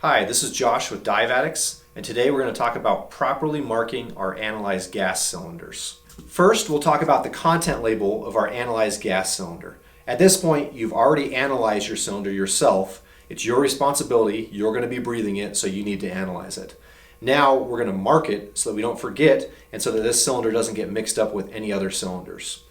Hi, this is Josh with Dive Addicts, and today we're going to talk about properly marking our analyzed gas cylinders. First, we'll talk about the content label of our analyzed gas cylinder. At this point, you've already analyzed your cylinder yourself. It's your responsibility. You're going to be breathing it, so you need to analyze it. Now, we're going to mark it so that we don't forget and so that this cylinder doesn't get mixed up with any other cylinders.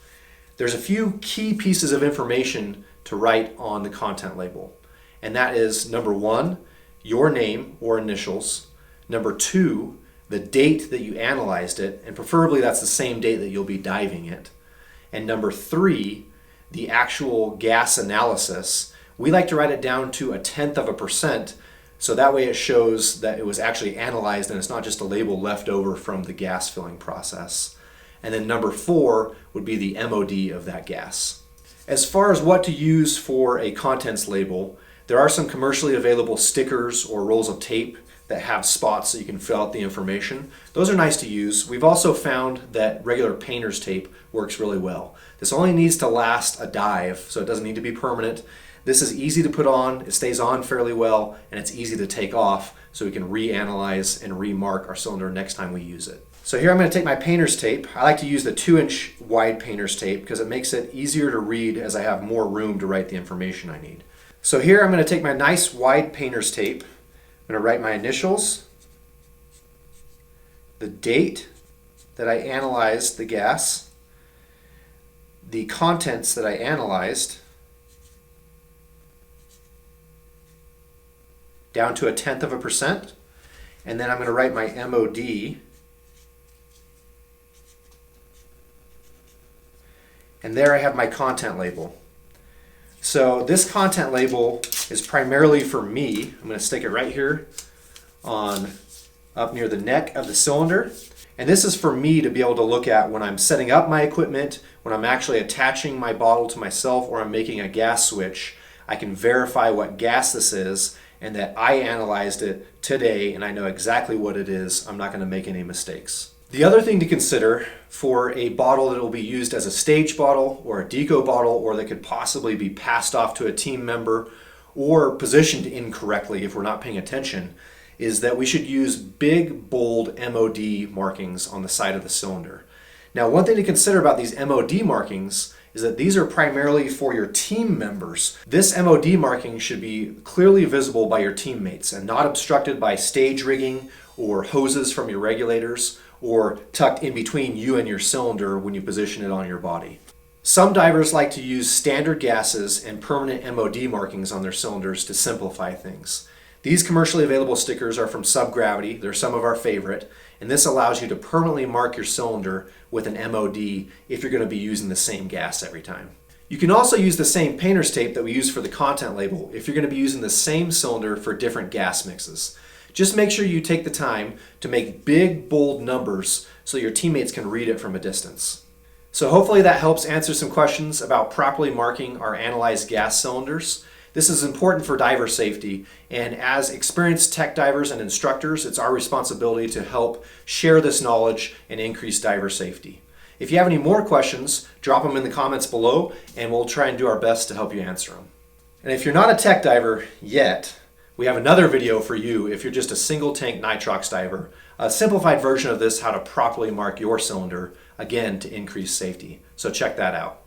There's a few key pieces of information to write on the content label, and that is number one, your name or initials. Number two, the date that you analyzed it, and preferably that's the same date that you'll be diving it. And number three, the actual gas analysis. We like to write it down to 0.1%, so that way it shows that it was actually analyzed and it's not just a label left over from the gas filling process. And then number four would be the MOD of that gas. As far as what to use for a contents label, there are some commercially available stickers or rolls of tape that have spots so you can fill out the information. Those are nice to use. We've also found that regular painter's tape works really well. This only needs to last a dive, so it doesn't need to be permanent. This is easy to put on, it stays on fairly well, and it's easy to take off so we can reanalyze and remark our cylinder next time we use it. So here I'm going to take my painter's tape. I like to use the 2-inch wide painter's tape because it makes it easier to read as I have more room to write the information I need. So here I'm going to take my nice wide painter's tape. I'm going to write my initials, the date that I analyzed the gas, the contents that I analyzed, down to 0.1%, and then I'm going to write my MOD, and there I have my content label. So this content label is primarily for me. I'm going to stick it right here up near the neck of the cylinder. And this is for me to be able to look at when I'm setting up my equipment, when I'm actually attaching my bottle to myself, or I'm making a gas switch. I can verify what gas this is and that I analyzed it today and I know exactly what it is. I'm not going to make any mistakes. The other thing to consider for a bottle that will be used as a stage bottle or a deco bottle, or that could possibly be passed off to a team member or positioned incorrectly if we're not paying attention, is that we should use big, bold MOD markings on the side of the cylinder. Now, one thing to consider about these MOD markings is that these are primarily for your team members. This MOD marking should be clearly visible by your teammates and not obstructed by stage rigging or hoses from your regulators, or tucked in between you and your cylinder when you position it on your body. Some divers like to use standard gases and permanent MOD markings on their cylinders to simplify things. These commercially available stickers are from Subgravity. They're some of our favorite, and this allows you to permanently mark your cylinder with an MOD if you're going to be using the same gas every time. You can also use the same painter's tape that we use for the content label if you're going to be using the same cylinder for different gas mixes. Just make sure you take the time to make big, bold numbers so your teammates can read it from a distance. So hopefully that helps answer some questions about properly marking our analyzed gas cylinders. This is important for diver safety, and as experienced tech divers and instructors, it's our responsibility to help share this knowledge and increase diver safety. If you have any more questions, drop them in the comments below and we'll try and do our best to help you answer them. And if you're not a tech diver yet, we have another video for you if you're just a single tank nitrox diver, a simplified version of this, how to properly mark your cylinder, again to increase safety. So check that out.